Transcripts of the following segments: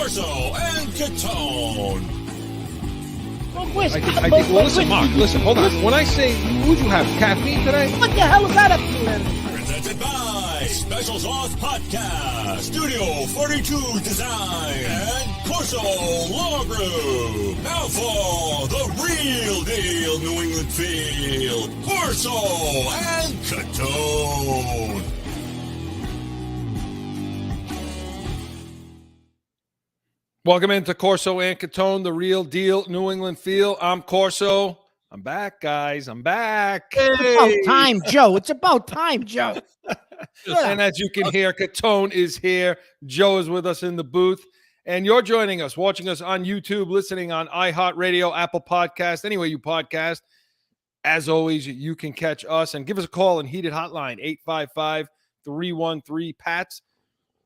Corso and Catone. I think, well, listen, Mark, listen, hold on. When I say, would you have caffeine today? What the hell is that up to? Presented by Special Sauce Podcast, Studio 42 Design, and Corso Law Group. Now for the real deal New England feel, Corso and Catone. Welcome into Corso and Catone, the real deal New England feel. I'm Corso. I'm back, guys. I'm back. It's about time, Joe. It's about time, Joe. Yeah. And as you can hear, Catone is here. Joe is with us in the booth. And you're joining us, watching us on YouTube, listening on iHeartRadio, Apple Podcast, anywhere you podcast. As always, you can catch us and give us a call in Heated Hotline, 855-313-PATS.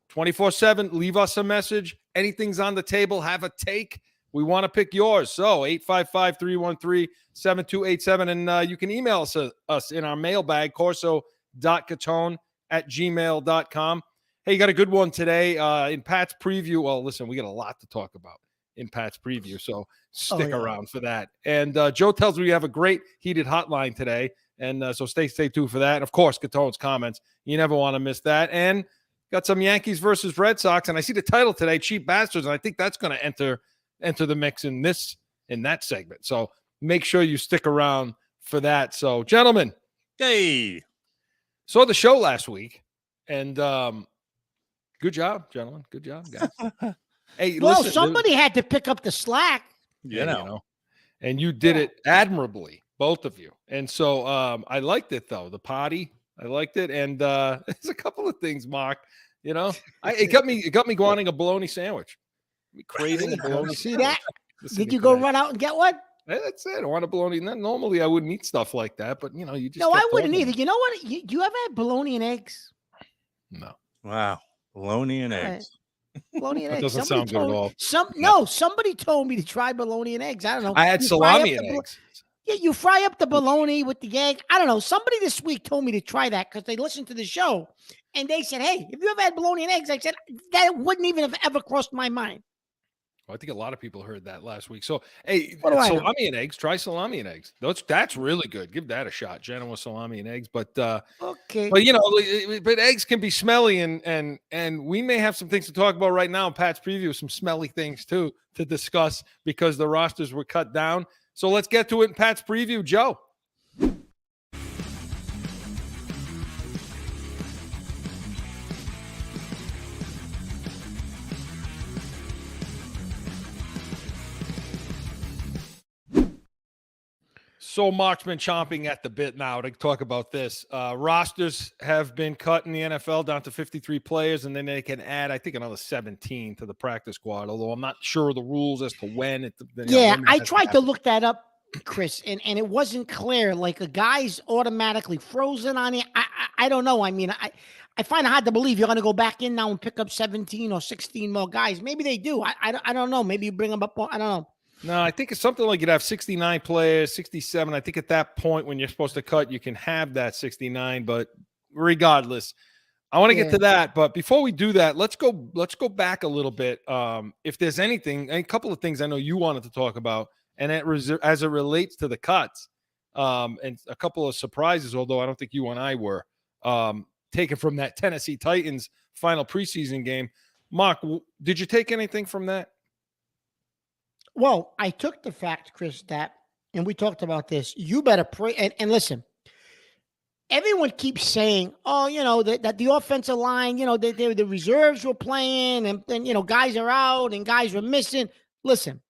24/7, leave us a message. Anything's on the table, have a take. We want to pick yours. So 855-313-7287. And you can email us in our mailbag, corso.catone@gmail.com. Hey, you got a good one today in Pat's preview. Well, listen, we got a lot to talk about in Pat's preview, so stick around for that. And Joe tells me we have a great heated hotline today, and so stay tuned for that. And, of course, Catone's comments. You never want to miss that. And got some Yankees versus Red Sox, and I see the title today, Cheap Basterds, and I think that's going to enter the mix in that segment. So make sure you stick around for that. So, gentlemen, Hey, saw the show last week, and good job, gentlemen. Good job, guys. Hey, Well, listen, somebody had to pick up the slack. you know, and you did it admirably, both of you. And so I liked it, though. The potty, I liked it, and there's a couple of things, Mark. You know, it got me wanting a bologna sandwich. Me craving a bologna. See sandwich. that? Did you go run out and get one? That's it. I want a bologna. Normally, I wouldn't eat stuff like that, but you just No, kept I wouldn't talking. either. You know what? You ever had bologna and eggs? No, wow, bologna and eggs. Bologna and that eggs. doesn't Somebody sound good told at me- all. somebody told me to try bologna and eggs. I don't know. I had You fry salami up and the eggs. Yeah, you fry up the bologna with the egg. I don't know. Somebody this week told me to try that because they listened to the show, and they said, "Hey, have you ever had bologna and eggs?" I said that wouldn't even have ever crossed my mind. Well, I think a lot of people heard that last week. So, hey, What do I know? salami and eggs. Try salami and eggs. That's really good. Give that a shot. Genoa salami and eggs. But Okay. but but eggs can be smelly, and we may have some things to talk about right now in Pat's preview. Some smelly things too to discuss because the rosters were cut down. So let's get to it in Pat's preview, Joe. So Mark's been chomping at the bit now to talk about this. Rosters have been cut in the NFL down to 53 players, and then they can add, I think, another 17 to the practice squad, although I'm not sure of the rules as to when. Yeah, I tried to look that up, Chris, and it wasn't clear. Like a guy's automatically frozen on it. I don't know. I mean, I find it hard to believe you're going to go back in now and pick up 17 or 16 more guys. Maybe they do. I don't know. Maybe you bring them up. I don't know. No, I think it's something like you'd have 69 players, 67. I think at that point when you're supposed to cut, you can have that 69. But regardless, I want to get to that. But before we do that, let's go back a little bit. If there's anything, a couple of things I know you wanted to talk about, and as it relates to the cuts, and a couple of surprises, although I don't think you and I were taken from that Tennessee Titans final preseason game. Mark, did you take anything from that? Well, I took the fact, Chris, that, and we talked about this, you better pray. And listen, everyone keeps saying, oh, that the offensive line, the reserves were playing and guys are out and guys were missing. Listen,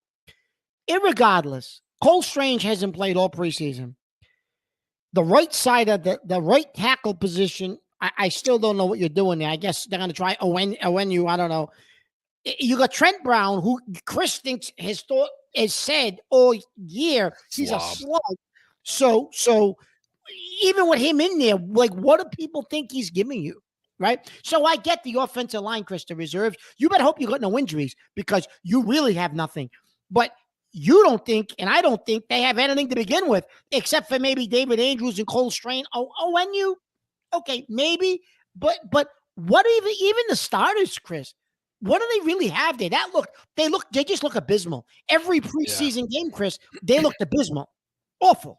irregardless, Cole Strange hasn't played all preseason. The right side of the right tackle position, I still don't know what you're doing there. I guess they're going to try Owenu. I don't know. You got Trent Brown, who Chris thinks has said all year he's a slug. So even with him in there, like, what do people think he's giving you, right? So I get the offensive line, Chris, the reserves. You better hope you got no injuries because you really have nothing. But you don't think, and I don't think they have anything to begin with, except for maybe David Andrews and Cole Strange. Okay, maybe, but what even the starters, Chris? What do they really have there? They just look abysmal. Every preseason game, Chris, they looked abysmal. Awful.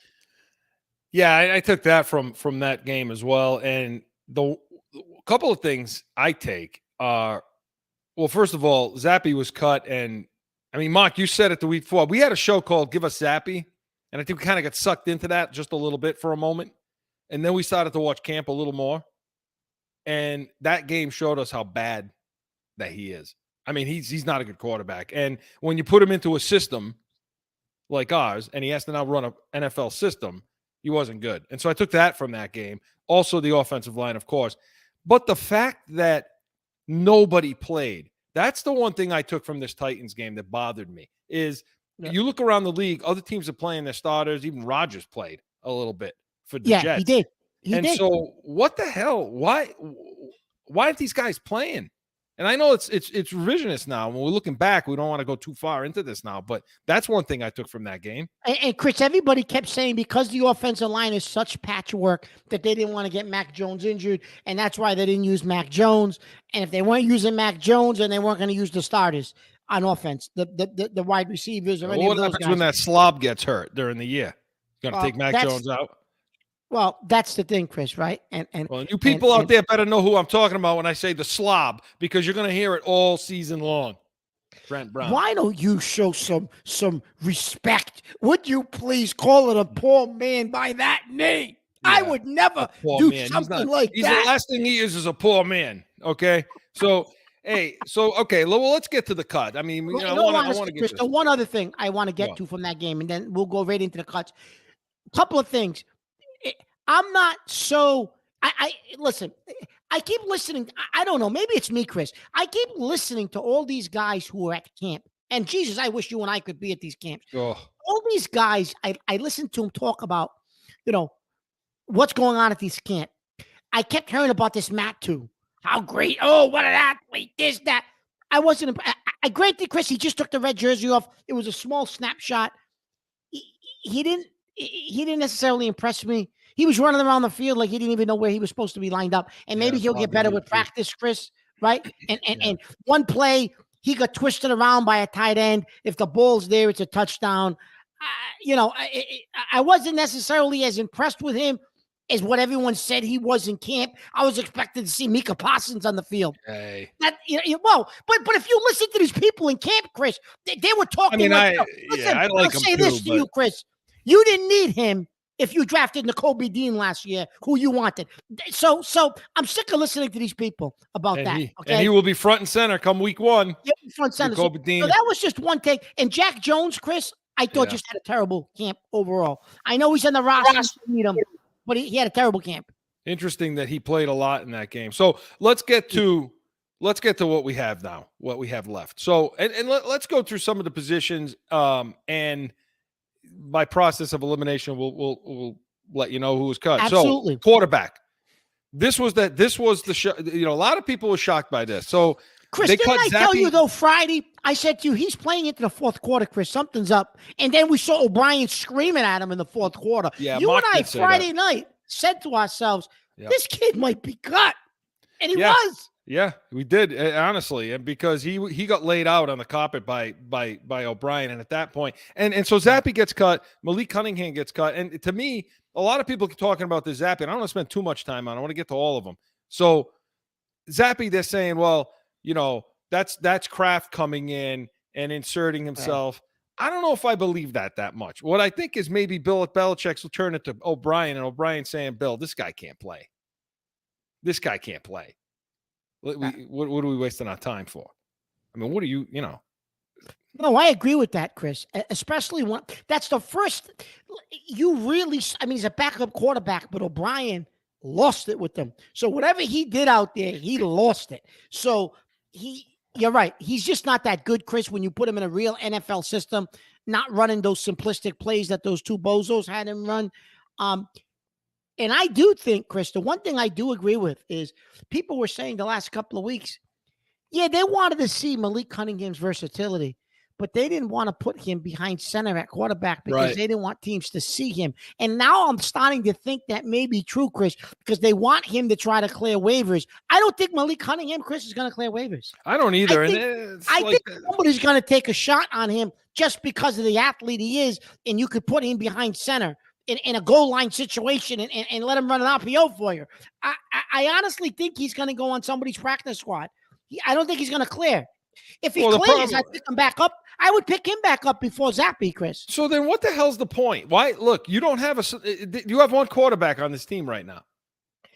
Yeah, I took that from that game as well. And the couple of things I take are, well, first of all, Zappy was cut. And I mean, Mark, you said it the week before. We had a show called Give Us Zappy. And I think we kind of got sucked into that just a little bit for a moment. And then we started to watch camp a little more. And that game showed us how bad that he is. I mean, he's not a good quarterback. And when you put him into a system like ours, and he has to now run an NFL system, he wasn't good. And so I took that from that game. Also the offensive line, of course. But the fact that nobody played, that's the one thing I took from this Titans game that bothered me, is you look around the league, other teams are playing their starters. Even Rodgers played a little bit for the Jets. Yeah, he did. He did. So what the hell? Why aren't these guys playing? And I know it's revisionist now. When we're looking back, we don't want to go too far into this now, but that's one thing I took from that game. And Chris, everybody kept saying because the offensive line is such patchwork that they didn't want to get Mac Jones injured, and that's why they didn't use Mac Jones. And if they weren't using Mac Jones, then they weren't going to use the starters on offense, the wide receivers or any of those guys. What happens when that slob gets hurt during the year? You're going to take Mac Jones out? Well, that's the thing, Chris, right? And well, you people out there better know who I'm talking about when I say the slob, because you're going to hear it all season long. Brent Brown. Why don't you show some respect? Would you please call it a poor man by that name? Yeah, I would never do something like that. The last thing he is a poor man. Okay, so okay. Well, let's get to the cut. I mean, I want to get to one other thing I want to get to from that game, and then we'll go right into the cuts. A couple of things. I'm not so. I listen. I keep listening. I don't know. Maybe it's me, Chris. I keep listening to all these guys who are at camp. And Jesus, I wish you and I could be at these camps. Oh. All these guys, I listen to them talk about, what's going on at these camp. I kept hearing about this Matt too. How great! Oh, what an athlete! This, that. I wasn't. I granted, Chris. He just took the red jersey off. It was a small snapshot. He didn't necessarily impress me. He was running around the field like he didn't even know where he was supposed to be lined up. And maybe he'll get better with practice, Chris, right? And one play, he got twisted around by a tight end. If the ball's there, it's a touchdown. I wasn't necessarily as impressed with him as what everyone said he was in camp. I was expecting to see Micah Parsons on the field. Hey. But if you listen to these people in camp, Chris, they were talking. I mean, listen, I like I'll say this to you, Chris. You didn't need him if you drafted Nakobe Dean last year, who you wanted. So I'm sick of listening to these people about that. Okay? And he will be front and center come week one. Yeah, front center. Nakobe Dean. So that was just one take. And Jack Jones, Chris, I thought just had a terrible camp overall. I know he's in the roster, but he had a terrible camp. Interesting that he played a lot in that game. So let's get to what we have now, what we have left. So and let's go through some of the positions. And by process of elimination, we'll let you know who was cut. Absolutely. So quarterback. This was the a lot of people were shocked by this. So Chris, didn't I tell you though Friday? I said to you, he's playing into the fourth quarter, Chris. Something's up. And then we saw O'Brien screaming at him in the fourth quarter. Yeah, you Mark and I Friday night said to ourselves, this kid might be cut. And he was. Yeah, we did, honestly, and because he got laid out on the carpet by O'Brien, and at that point, and so Zappy gets cut, Malik Cunningham gets cut, and to me, a lot of people are talking about the Zappy, and I don't want to spend too much time on it. I want to get to all of them. So Zappy, they're saying, well, that's Kraft coming in and inserting himself. I don't know if I believe that much. What I think is maybe Bill Belichick's will turn it to O'Brien, and O'Brien saying, Bill, this guy can't play. This guy can't play. What are we wasting our time for? I mean, what are you? No, I agree with that, Chris. Especially when that's the first. You really, I mean, he's a backup quarterback, but O'Brien lost it with them. So whatever he did out there, he lost it. So you're right. He's just not that good, Chris. When you put him in a real NFL system, not running those simplistic plays that those two bozos had him run. And I do think, Chris, the one thing I do agree with is people were saying the last couple of weeks, they wanted to see Malik Cunningham's versatility. but they didn't want to put him behind center at quarterback because Right. they didn't want teams to see him. And now I'm starting to think that may be true, Chris, because they want him to try to clear waivers. I don't think Malik Cunningham, Chris, is going to clear waivers. I don't either. I think somebody's going to take a shot on him just because of the athlete he is, and you could put him behind center in a goal line situation and let him run an RPO for you. I honestly think he's going to go on somebody's practice squad. I don't think he's going to clear. If he clears, I pick him back up. I would pick him back up before Zappe, Chris. So then what the hell's the point? Why? Look, you don't have you have one quarterback on this team right now.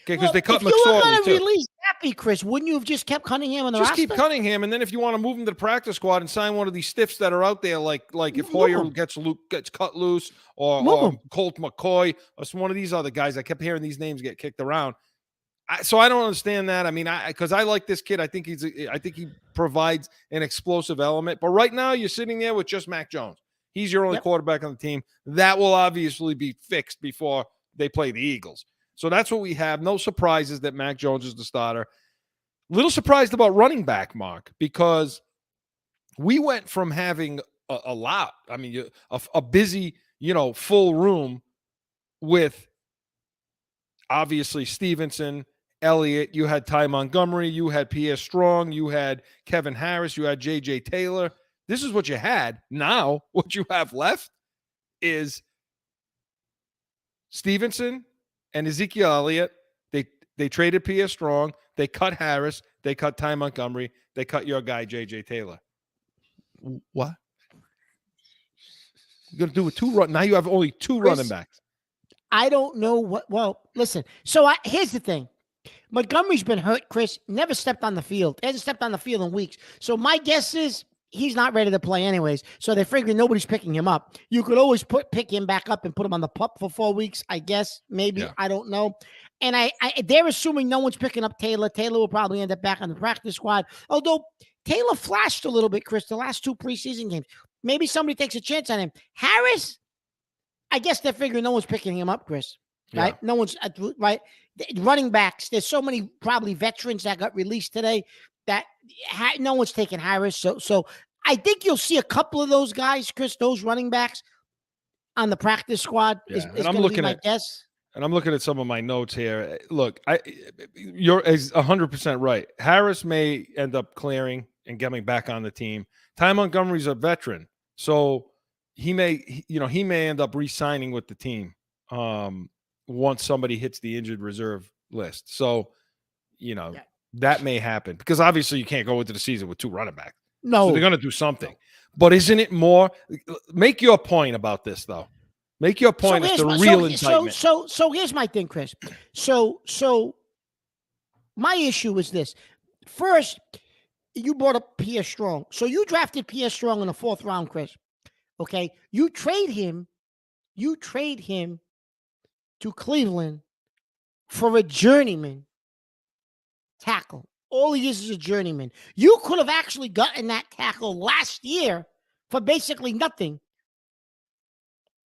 Okay, because they cut McSorley, if you were going to release Zappe, Chris, wouldn't you have just kept Cunningham on the roster? Just keep Cunningham, and then if you want to move him to the practice squad and sign one of these stiffs that are out there, like if Hoyer gets cut loose, or Colt McCoy, or some one of these other guys, I kept hearing these names get kicked around. So I don't understand that. I mean, because I like this kid. I think he provides an explosive element. But right now, you're sitting there with just Mac Jones. He's your only quarterback on the team. That will obviously be fixed before they play the Eagles. So that's what we have. No surprises that Mac Jones is the starter. Little surprised about running back, Mark, because we went from having a lot. I mean, a busy, full room with obviously Stevenson, Elliott. You had Ty Montgomery. You had Pierre Strong. You had Kevin Harris. You had J.J. Taylor. This is what you had. Now, what you have left is Stevenson and Ezekiel Elliott. They traded Pierre Strong. They cut Harris. They cut Ty Montgomery. They cut your guy, J.J. Taylor. What? You're going to do with now you have only two running backs. I don't know what. Well, listen. So here's the thing. Montgomery's been hurt, Chris. Never stepped on the field. Hasn't stepped on the field in weeks. So my guess is he's not ready to play anyways. So they figure nobody's picking him up. You could always pick him back up and put him on the pup for 4 weeks, I guess. Maybe. Yeah. I don't know. And they're assuming no one's picking up Taylor. Taylor will probably end up back on the practice squad. Although Taylor flashed a little bit, Chris, the last 2 preseason games. Maybe somebody takes a chance on him. Harris, I guess they're figuring no one's picking him up, Chris. Right? Yeah. No one's right. Running backs. There's so many probably veterans that got released today that no one's taking Harris. So I think you'll see a couple of those guys, Chris, those running backs on the practice squad. Yeah. Is going to be my guess. And I'm looking at some of my notes here. Look, you're 100% right. Harris may end up clearing and getting back on the team. Ty Montgomery's a veteran, so he may end up re-signing with the team once somebody hits the injured reserve list. So, that may happen because obviously you can't go into the season with 2 running backs. No, so they're going to do something. No. But isn't it more? Make your point about this, though. Make your point as the real indictment. So here's my thing, Chris. So my issue is this. First, you brought up Pierre Strong. So you drafted Pierre Strong in the 4th round, Chris. Okay. You trade him to Cleveland for a journeyman tackle. All he is a journeyman. You could have actually gotten that tackle last year for basically nothing.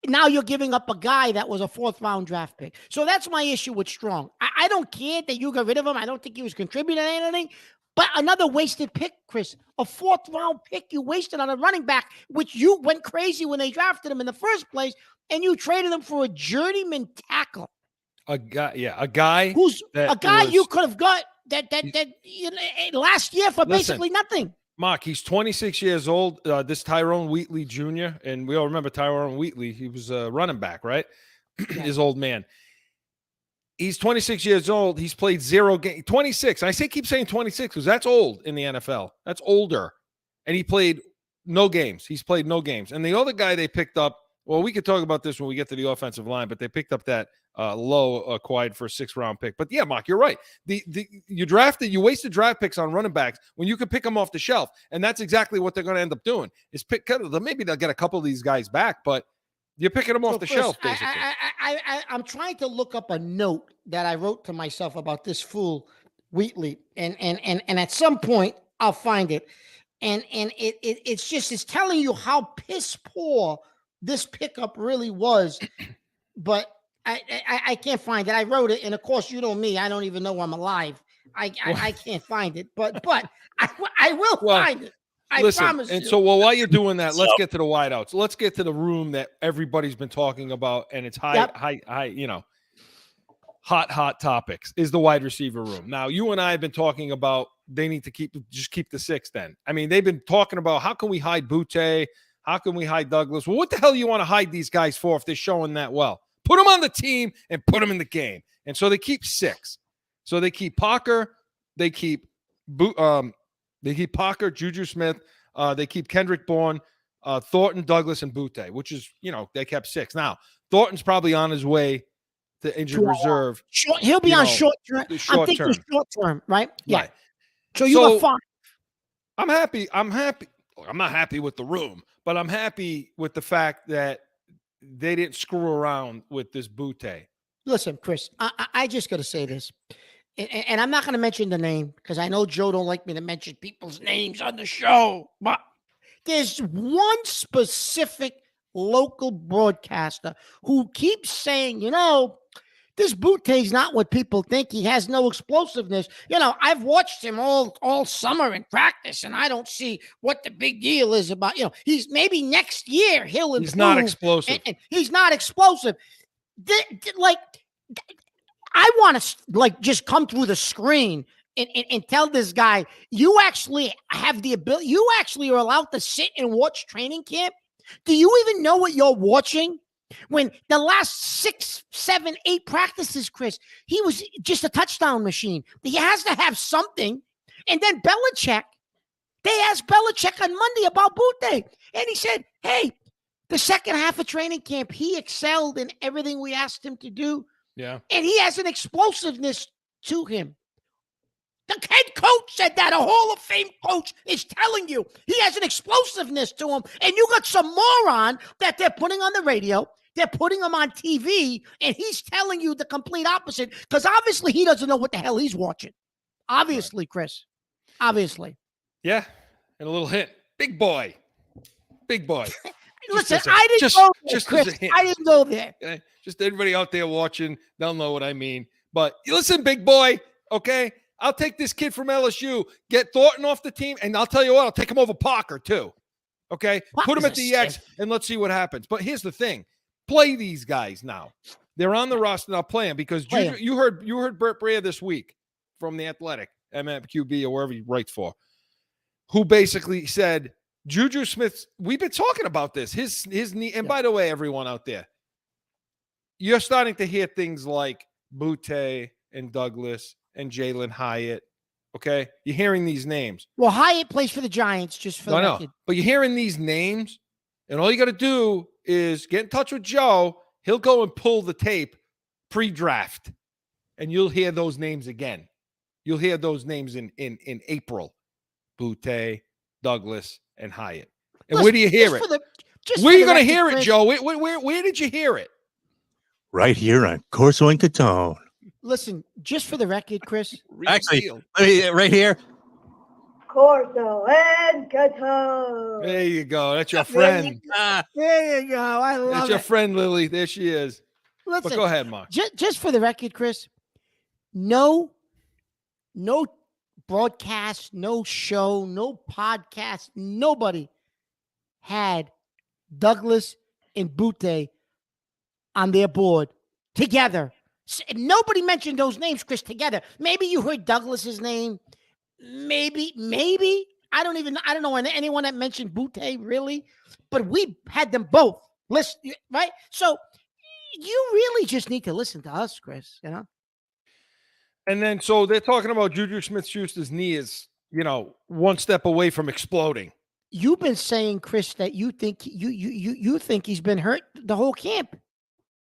Now you're giving up a guy that was a 4th round draft pick. So that's my issue with Strong. I don't care that you got rid of him. I don't think he was contributing to anything. But another wasted pick, Chris. A 4th round pick you wasted on a running back, which you went crazy when they drafted him in the first place, and you traded him for a journeyman tackle. A guy you could have got that last year for basically nothing. Mark, he's 26 years old. This Tyrone Wheatley Jr., and we all remember Tyrone Wheatley. He was a running back, right? His old man. He's 26 years old. He's played 0 games. 26. I keep saying 26 because that's old in the NFL. That's older. And he played no games. He's played no games. And the other guy they picked up, well, we could talk about this when we get to the offensive line, but they picked up that low acquired for a 6th round pick. But yeah, Mark, you're right. You wasted draft picks on running backs when you could pick them off the shelf. And that's exactly what they're going to end up doing is maybe they'll get a couple of these guys back, but you're picking them off the shelf, basically. I'm trying to look up a note that I wrote to myself about this fool Wheatley. And at some point I'll find it. And it's telling you how piss poor this pickup really was. But I can't find it. I wrote it, and of course, you know me. I don't even know I'm alive. I can't find it, but I will find it. Listen, promise and you. so while you're doing that, let's get to the wideouts. Let's get to the room that everybody's been talking about, and it's high, hot topics is the wide receiver room. Now, you and I have been talking about they need to keep the 6 then. I mean, they've been talking about how can we hide Butte? How can we hide Douglas? Well, what the hell do you want to hide these guys for if they're showing that well? Put them on the team and put them in the game. And so they keep 6. So they keep Parker, they keep Parker, Juju Smith, they keep Kendrick Bourne, Thornton, Douglas, and Butte, which is, they kept 6. Now, Thornton's probably on his way to injured reserve. He'll be on short term. I'm thinking short term, right? Yeah. Right. So you got 5. I'm happy. I'm not happy with the room, but I'm happy with the fact that they didn't screw around with this Butte. Listen, Chris, I just got to say this, and I'm not going to mention the name because I know Joe don't like me to mention people's names on the show, but there's one specific local broadcaster who keeps saying, this Butte's not what people think. He has no explosiveness. I've watched him all summer in practice, and I don't see what the big deal is about. He's maybe next year he'll improve. He's not explosive. And he's not explosive. I want to just come through the screen and tell this guy, you actually have the ability. You actually are allowed to sit and watch training camp. Do you even know what you're watching? When the last 6, 7, 8 practices, Chris, he was just a touchdown machine. He has to have something. And then Belichick, they asked Belichick on Monday about Butte. And he said, hey, the second half of training camp, he excelled in everything we asked him to do. Yeah. And he has an explosiveness to him. The head coach said that. A Hall of Fame coach is telling you he has an explosiveness to him. And you got some moron that they're putting on the radio. They're putting him on TV, and he's telling you the complete opposite because obviously he doesn't know what the hell he's watching. Obviously, Chris. Obviously. Yeah. And a little hint. Big boy. Listen, I didn't go there, Chris. I didn't go there. Okay? Just everybody out there watching, they'll know what I mean. But listen, big boy, okay? I'll take this kid from LSU, get Thornton off the team, and I'll tell you what, I'll take him over Parker too. Okay? Put him at the X, and let's see what happens. But here's the thing. Play these guys now. They're on the roster now. Play them because you heard Burt Breer this week from The Athletic, MFQB or wherever he writes for, who basically said Juju Smith. We've been talking about this. His knee. And by the way, everyone out there, you're starting to hear things like Butte and Douglas and Jalen Hyatt. Okay, you're hearing these names. Well, Hyatt plays for the Giants, just for the record. But you're hearing these names, and all you got to do is get in touch with Joe. He'll go and pull the tape pre-draft, and you'll hear those names again. You'll hear those names in April. Butte, Douglas, and Hyatt. And Listen, where do you hear it? Where are you going to hear it, Joe? Where did you hear it? Right here on CORSO and Catone. Listen, just for the record, Chris. Actually, right here. CORSO and Catone. There you go. That's your friend. There you go. I love it. That's your friend, Lily. There she is. Listen, but go ahead, Mark. Just for the record, Chris, no broadcast, no show, no podcast, nobody had Douglas and Butte on their board together. Nobody mentioned those names, Chris, together. Maybe you heard Douglas's name. Maybe. I don't know anyone that mentioned Butte, really. But we had them both listed, right? So you really just need to listen to us, Chris, And then, so they're talking about Juju Smith-Schuster's knee is, one step away from exploding. You've been saying, Chris, that you think you think he's been hurt the whole camp.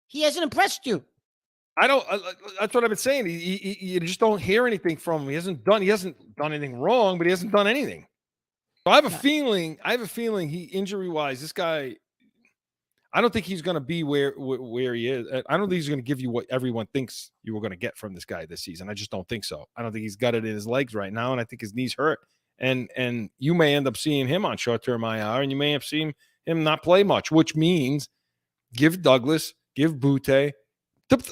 He hasn't impressed you. I don't. That's what I've been saying. You just don't hear anything from him. He hasn't done anything wrong, but he hasn't done anything. So I have a feeling. He injury-wise, this guy. I don't think he's going to be where he is. I don't think he's going to give you what everyone thinks you were going to get from this guy this season. I just don't think so. I don't think he's got it in his legs right now, and I think his knee's hurt. And you may end up seeing him on short-term IR, and you may have seen him not play much, which means give Douglas, give Butte.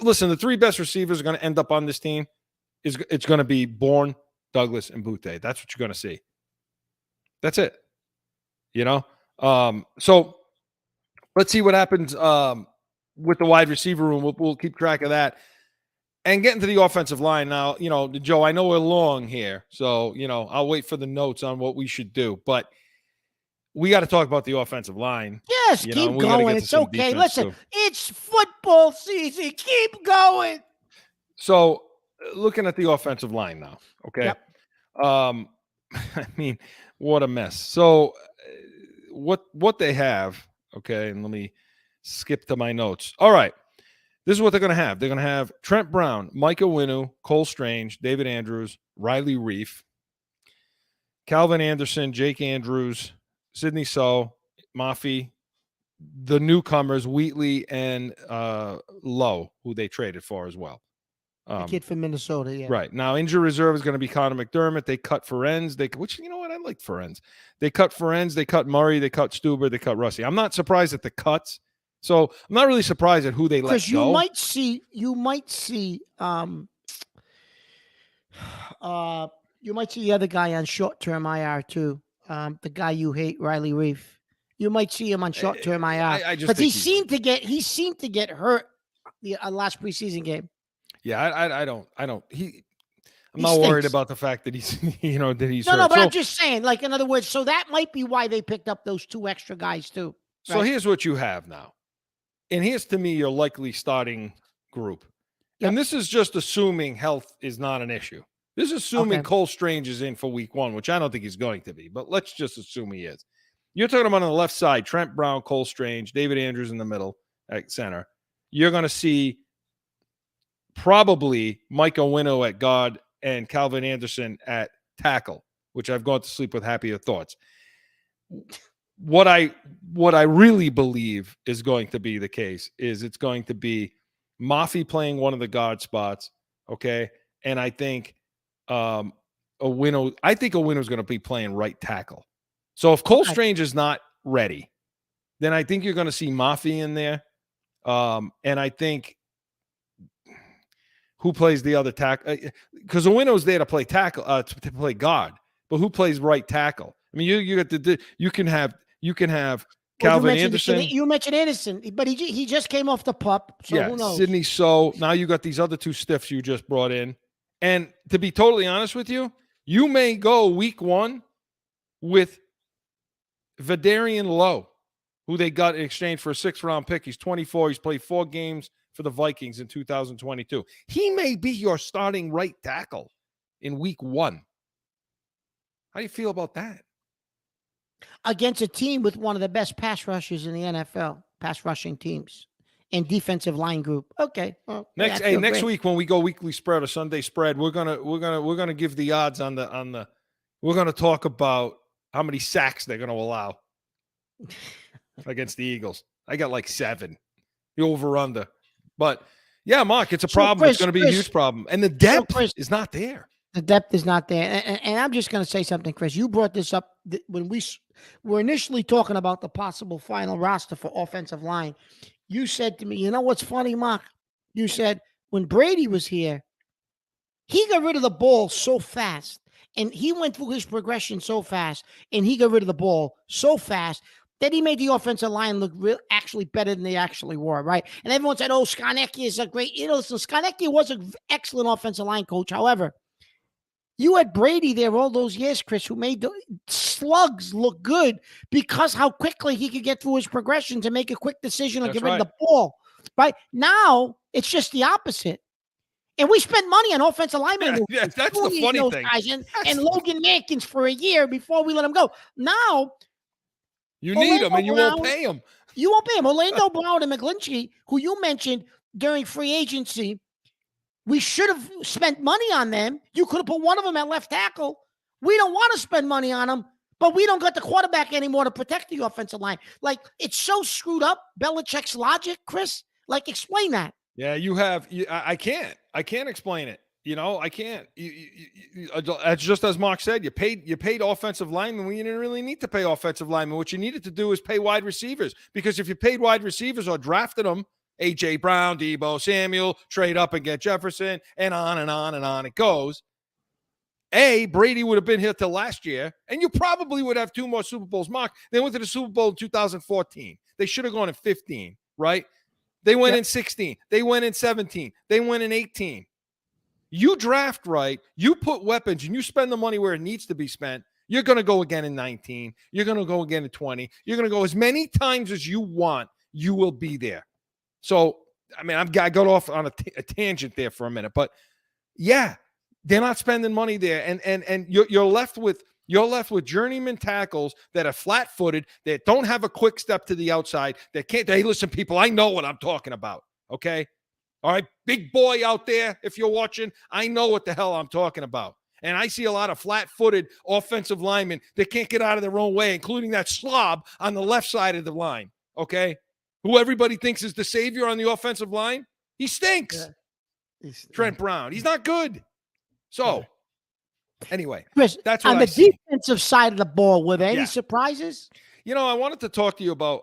Listen, the 3 best receivers are going to end up on this team. It's going to be Bourne, Douglas, and Butte. That's what you're going to see. That's it. So let's see what happens with the wide receiver room. We'll keep track of that. And getting to the offensive line now, Joe, I know we're long here, so, I'll wait for the notes on what we should do. But we got to talk about the offensive line. Yes, keep going. It's okay. Listen, it's football season. Keep going. So looking at the offensive line now, okay? Yep. I mean, what a mess. So what they have, okay, and let me skip to my notes. All right. This is what they're going to have. They're going to have Trent Brown, Micah Winu, Cole Strange, David Andrews, Riley Reif, Calvin Anderson, Jake Andrews, Sidney So, Mafi, the newcomers, Wheatley and Lowe, who they traded for as well. The kid from Minnesota, yeah. Right. Now, injury reserve is going to be Connor McDermott. They cut Ferenz. Which, you know what? I like Ferenz. They cut Ferenz. They cut Murray. They cut Stuber. They cut Russi. I'm not surprised at the cuts. So I'm not really surprised at who they let go. Because you might see the other guy on short-term IR too. The guy you hate, Riley Reif. You might see him on short-term IR. Because he seemed to get hurt the last preseason game. Yeah, I'm not worried about the fact that he's, that he's hurt. No, but I'm just saying, like, in other words, so that might be why they picked up those 2 extra guys too. Right? So here's what you have now. And here's, to me, your likely starting group. Yep. And this is just assuming health is not an issue. This is assuming Cole Strange is in for week 1, which I don't think he's going to be. But let's just assume he is. You're talking about on the left side, Trent Brown, Cole Strange, David Andrews in the middle at center. You're going to see probably Micah Winu at guard and Calvin Anderson at tackle, which I've gone to sleep with happier thoughts. What I really believe is going to be the case is it's going to be Mafi playing one of the guard spots, okay? And I think Owino is going to be playing right tackle. So if Cole Strange is not ready, then I think you're going to see Mafi in there. And I think who plays the other tackle? Because Owino's there to play tackle, to play guard, but who plays right tackle? I mean, you can have Calvin Anderson. You mentioned Anderson, but he just came off the pup, so who knows? Sidney So. Now you got these other 2 stiffs you just brought in. And to be totally honest with you, you may go week 1 with Vidarian Lowe, who they got in exchange for a 6th-round pick. He's 24. He's played 4 games for the Vikings in 2022. He may be your starting right tackle in week 1. How do you feel about that? Against a team with one of the best pass rushers in the NFL, pass rushing teams and defensive line group. Okay. Well, next week when we go weekly spread or Sunday spread, we're gonna give the odds on the. We're gonna talk about how many sacks they're gonna allow against the Eagles. I got like 7, the over under. But yeah, Mark, it's a problem. It's going to be a huge problem, and the depth is not there. The depth is not there. And I'm just going to say something, Chris. You brought this up when we were initially talking about the possible final roster for offensive line. You said to me, you know what's funny, Mark? You said when Brady was here, he got rid of the ball so fast, and he went through his progression so fast, and he got rid of the ball so fast that he made the offensive line look actually better than they actually were, right? And everyone said, oh, Skarnecki is a great, listen, Skarnecki was an excellent offensive line coach. However, you had Brady there all those years, Chris, who made the slugs look good because how quickly he could get through his progression to make a quick decision or get rid of the ball. Right now, it's just the opposite. And we spent money on offensive linemen. Yeah, that's the funny thing. Guys, and Logan Mankins for a year before we let him go. Now, you need him and you won't pay him. You won't pay him. Orlando Brown and McGlinchey, who you mentioned during free agency, we should have spent money on them. You could have put one of them at left tackle. We don't want to spend money on them, but we don't got the quarterback anymore to protect the offensive line. Like, it's so screwed up, Belichick's logic, Chris. Like, explain that. Yeah, I can't explain it. I can't. It's just as Mark said, you paid offensive linemen when you didn't really need to pay offensive linemen. What you needed to do is pay wide receivers, because if you paid wide receivers or drafted them, A.J. Brown, Deebo Samuel, trade up and get Jefferson, and on and on and on it goes. Brady would have been here till last year, and you probably would have 2 more Super Bowls. Mark, they went to the Super Bowl in 2014. They should have gone in 15, right? They went in 16. They went in 17. They went in 18. You draft right, you put weapons, and you spend the money where it needs to be spent. You're going to go again in 19. You're going to go again in 20. You're going to go as many times as you want. You will be there. So, I mean, I got off on a tangent there for a minute, but yeah, they're not spending money there, and you're left with journeyman tackles that are flat-footed, that don't have a quick step to the outside. That can't. Hey, listen, people, I know what I'm talking about. Okay, all right, big boy out there, if you're watching, I know what the hell I'm talking about. And I see a lot of flat-footed offensive linemen that can't get out of their own way, including that slob on the left side of the line. Okay, who everybody thinks is the savior on the offensive line, he stinks. Yeah. Trent Brown, he's not good. So, anyway, Chris, that's what on the defensive side of the ball, were there any surprises? You know, I wanted to talk to you about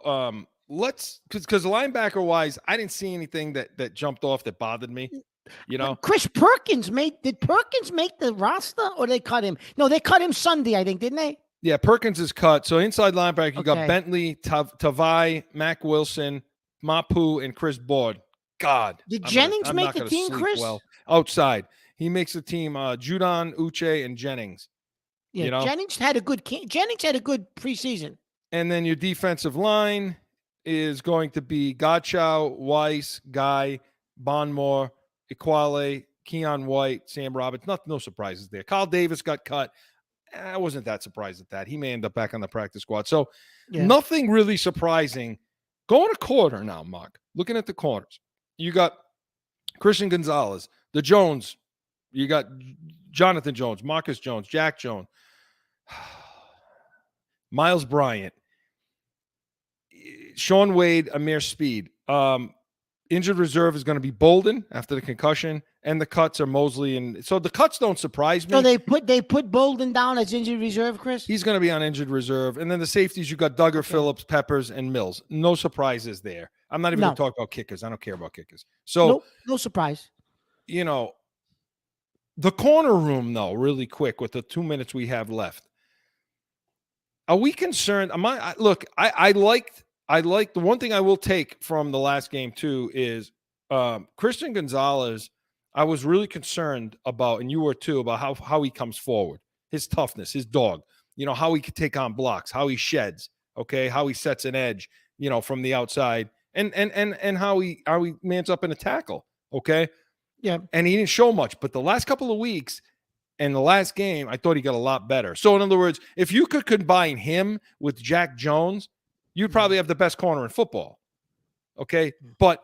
because linebacker wise, I didn't see anything that jumped off that bothered me. You know, Chris did Perkins make the roster, or they cut him? No, they cut him Sunday, I think, didn't they? Yeah, Perkins is cut. So inside linebacker, you got Bentley, Tavai, Mac Wilson, Mapu, and Chris Board. God, did Jennings make the team, Chris? Well, outside. He makes the team. Judon, Uche, and Jennings. Yeah, you know? Jennings had a good preseason. And then your defensive line is going to be Godchow, Weiss, Guy, Bonmore, Equale, Keon White, Sam Roberts. No surprises there. Kyle Davis got cut. I wasn't that surprised at that. He may end up back on the practice squad. So nothing really surprising. Going to corner now, Mark. Looking at the corners. You got Christian Gonzalez, the Jones. You got Jonathan Jones, Marcus Jones, Jack Jones, Miles Bryant, Sean Wade, Amir Speed. Injured reserve is going to be Bolden after the concussion, and the cuts are Mosley. And so the cuts don't surprise me. So they put Bolden down as injured reserve, Chris? He's going to be on injured reserve. And then the safeties, you got Duggar, Phillips, Peppers, and Mills. No surprises there. I'm not even going to talk about kickers. I don't care about kickers. So no surprise. You know, the corner room, though, really quick with the 2 minutes we have left. Are we concerned? I like the one thing I will take from the last game too is Christian Gonzalez. I was really concerned about, and you were too, about how he comes forward, his toughness, his dog. You know, how he could take on blocks, how he sheds, okay, how he sets an edge, you know, from the outside, and how he mans up in a tackle, okay. Yeah. And he didn't show much, but the last couple of weeks and the last game, I thought he got a lot better. So in other words, if you could combine him with Jack Jones, you'd probably have the best corner in football. Okay. But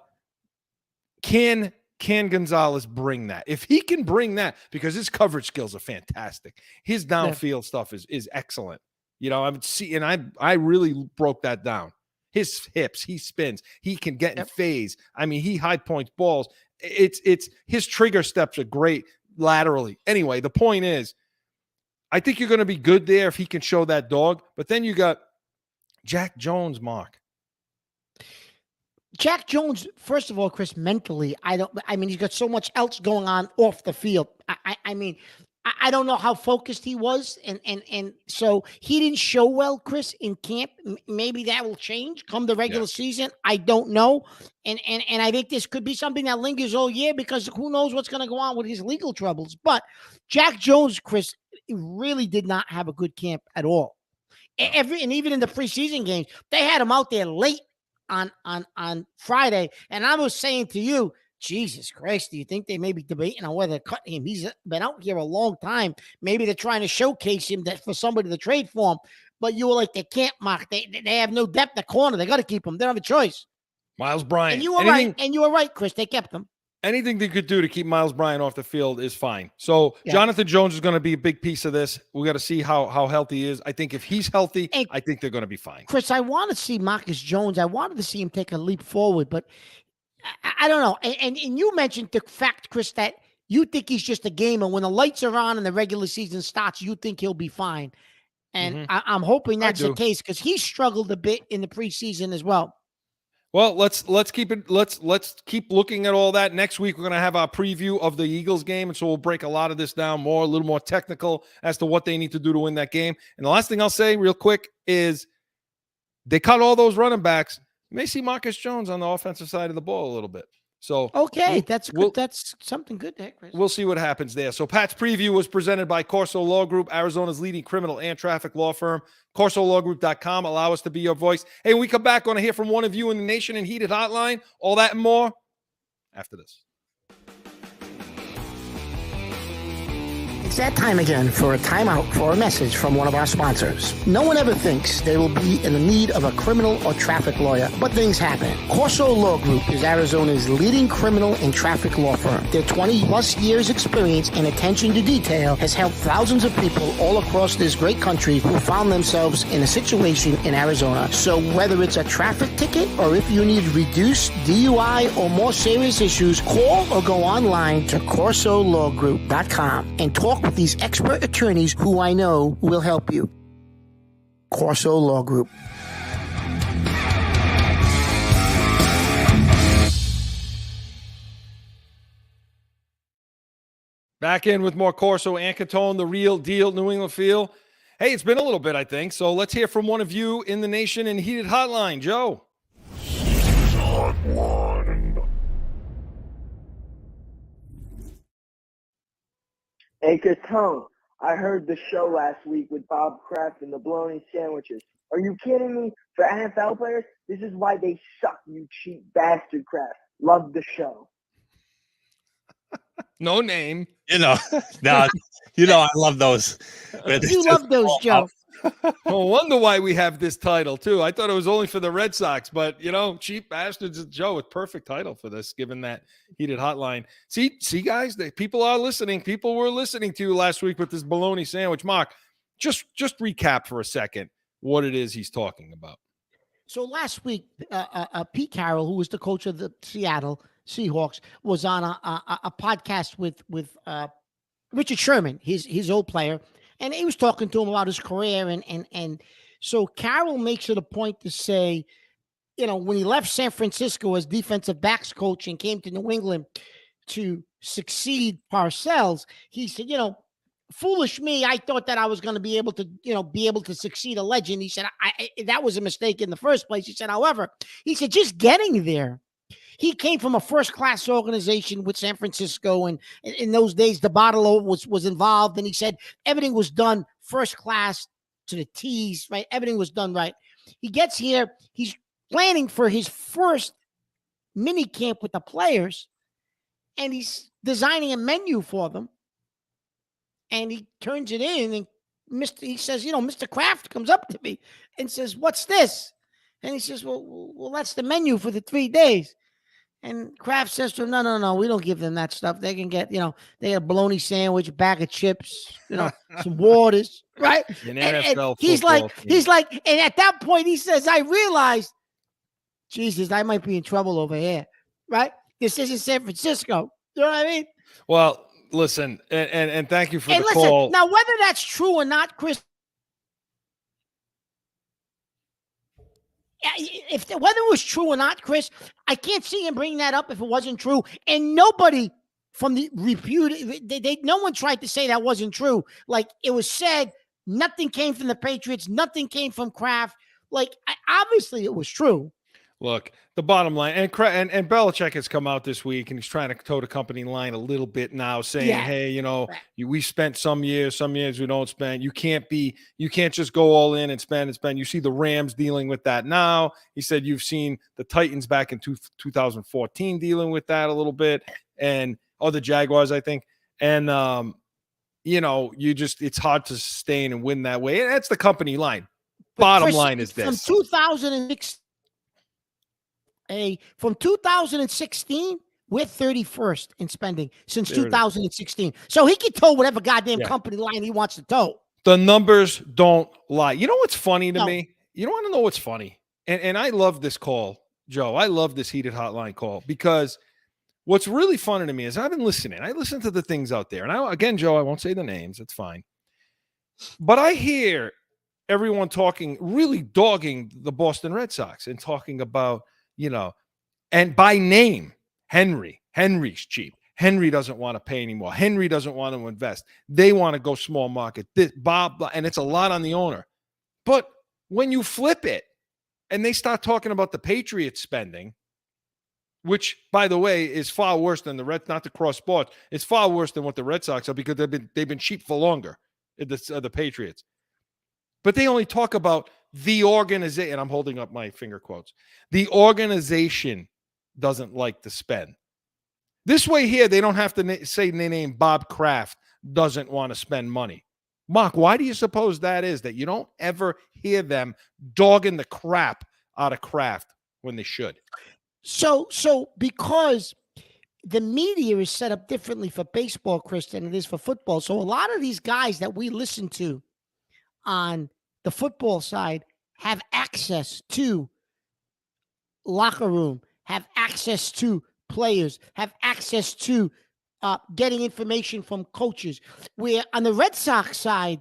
can Gonzalez bring that? If he can bring that, because his coverage skills are fantastic. His downfield stuff is excellent. You know, I really broke that down. His hips, he spins, he can get in phase. I mean, he high points balls. It's his trigger steps are great laterally. Anyway, the point is, I think you're going to be good there if he can show that dog. But then you got Jack Jones, Mark. Jack Jones, first of all, Chris, mentally, he's got so much else going on off the field. I don't know how focused he was, and so he didn't show well, Chris, in camp. Maybe that will change come the regular season. I don't know, and I think this could be something that lingers all year because who knows what's going to go on with his legal troubles. But Jack Jones, Chris, really did not have a good camp at all. And even in the preseason games, they had him out there late on Friday, and I was saying to you, Jesus Christ, do you think they may be debating on whether to cut him? He's been out here a long time. Maybe they're trying to showcase him for somebody to trade for him. But you were like, they can't, Mark. They have no depth at corner. They got to keep him. They don't have a choice. Miles Bryant. And you were right, Chris. They kept him. Anything they could do to keep Miles Bryant off the field is fine. So Jonathan Jones is going to be a big piece of this. We got to see how healthy he is. I think if he's healthy, I think they're going to be fine. Chris, I want to see Marcus Jones. I wanted to see him take a leap forward, but I don't know. And you mentioned the fact, Chris, that you think he's just a gamer. When the lights are on and the regular season starts, you think he'll be fine. And I'm hoping that's the case because he struggled a bit in the preseason as well. Well, let's keep it. Let's keep looking at all that. Next week, we're going to have our preview of the Eagles game, and so we'll break a lot of this down a little more technical as to what they need to do to win that game. And the last thing I'll say real quick is they cut all those running backs. You may see Marcus Jones on the offensive side of the ball a little bit. So okay, that's good. That's something good there, Chris. We'll see what happens there. So Pat's preview was presented by CORSO Law Group, Arizona's leading criminal and traffic law firm. CORSOLawGroup.com. Allow us to be your voice. Hey, when we come back, going to hear from one of you in the nation and Heated Hotline. All that and more after this. It's that time again for a timeout for a message from one of our sponsors. No one ever thinks they will be in the need of a criminal or traffic lawyer, but things happen. CORSO Law Group is Arizona's leading criminal and traffic law firm. Their 20-plus years experience and attention to detail has helped thousands of people all across this great country who found themselves in a situation in Arizona. So whether it's a traffic ticket or if you need reduced DUI or more serious issues, call or go online to CORSOLawGroup.com and talk with these expert attorneys who I know will help you. CORSO Law Group. Back in with more Corso and Catone, the real deal New England feel. Hey, it's been a little bit, I think. So let's hear from one of you in the nation and Heated Hotline. Joe. Hey, Catone, I heard the show last week with Bob Kraft and the bologna sandwiches. Are you kidding me? For NFL players, this is why they suck, you cheap bastard, Kraft. Love the show. No name. No, I love those. You love those, Joe. No wonder why we have this title, too. I thought it was only for the Red Sox, but, Cheap Bastards is Joe. It's perfect title for this, given that Heated Hotline. See, guys, people are listening. People were listening to you last week with this bologna sandwich. Mark, just recap for a second what it is he's talking about. So last week, Pete Carroll, who was the coach of the Seattle Seahawks, was on a podcast with Richard Sherman, his old player. And he was talking to him about his career. And so Carroll makes it a point to say, when he left San Francisco as defensive backs coach and came to New England to succeed Parcells, he said, foolish me, I thought that I was going to be able to succeed a legend. He said, that was a mistake in the first place. He said, however, just getting there. He came from a first-class organization with San Francisco, and in those days, the Bartolo was involved, and he said everything was done first class to the T's, right? Everything was done right. He gets here. He's planning for his first mini camp with the players, and he's designing a menu for them, and he turns it in, and he says, Mr. Kraft comes up to me and says, "What's this?" And he says, well, that's the menu for the 3 days. And Kraft says to him, no, we don't give them that stuff. They can get, they get a bologna sandwich, a bag of chips, some waters, right? And he's like, and at that point he says, I realized, Jesus, I might be in trouble over here, right? This isn't San Francisco. You know what I mean? Well, listen, and thank you for the call. Now, whether that's true or not, Chris, whether it was true or not, Chris, I can't see him bringing that up if it wasn't true. And nobody from the no one tried to say that wasn't true. Like, it was said, nothing came from the Patriots, nothing came from Kraft. Like, obviously it was true. Look, the bottom line, and Belichick has come out this week, and he's trying to toe the company line a little bit now, saying, "Hey, we spent some years we don't spend. You can't just go all in and spend. You see the Rams dealing with that now." He said you've seen the Titans back in 2014 dealing with that a little bit, and the Jaguars, I think, and it's hard to sustain and win that way, and that's the company line. Bottom line is this: from 2016, we're 31st in spending since 2016. So he can toe whatever goddamn company line he wants to toe. The numbers don't lie. You know what's funny to me? You don't want to know what's funny? And I love this call, Joe. I love this Heated Hotline call, because what's really funny to me is I've been listening. I listen to the things out there. And again, Joe, I won't say the names. It's fine. But I hear everyone talking, really dogging the Boston Red Sox and talking about and by name, Henry's cheap. Henry doesn't want to pay anymore. Henry doesn't want to invest. They want to go small market. This, Bob, and it's a lot on the owner. But when you flip it and they start talking about the Patriots spending, which, by the way, is far worse than the Red, not to cross sports, it's far worse than what the Red Sox are because they've been cheap for longer, the Patriots. But they only talk about the organization, and I'm holding up my finger quotes. The organization doesn't like to spend. This way here, they don't have to say the name Bob Kraft doesn't want to spend money. Mark, why do you suppose that is, that you don't ever hear them dogging the crap out of Kraft when they should? So because the media is set up differently for baseball, Chris, than it is for football. So a lot of these guys that we listen to on the football side have access to locker room, have access to players, have access to getting information from coaches. Where on the Red Sox side,